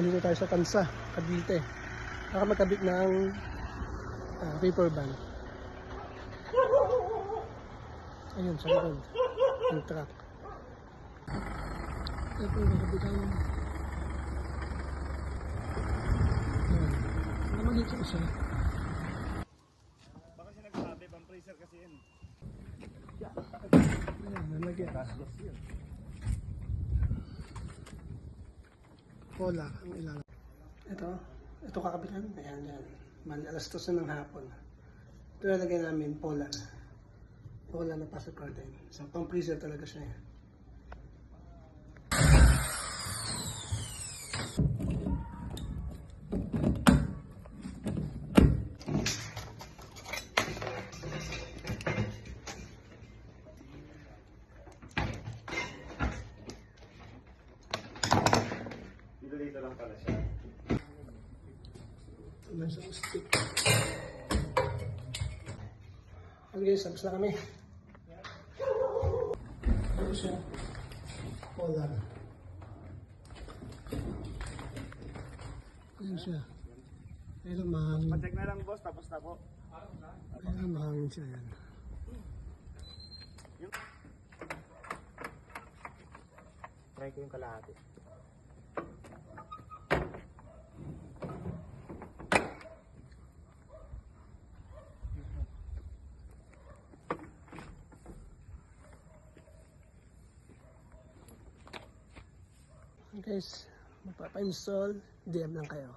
Nandito tayo sa Tansa, Cavite. Baka magkabit ng paper bag. Ayun, sa likod. Yung truck. Ito yung nakabitan. Ayan. Naman dito isa. Baka siya nagsabi, pang freezer kasi yun. Ayan, nalagyan. Polar ang ilalim. Ito kakabitan. Ayan, yan. Mali, alas 2 ng hapon. Ito nalagay namin, polar. Polar na pasok curtain. So, pang freezer talaga siya. Dito lang pala siya. May isang stick. Okay, sabs na kami. Ito siya. Polar. Ayan siya. Ayun mahangin. Pacheck na lang boss, tapos na po. Ayun mahangin siya yan. Try ko yung kalahati. Guys, magpapa-install, DM lang kayo.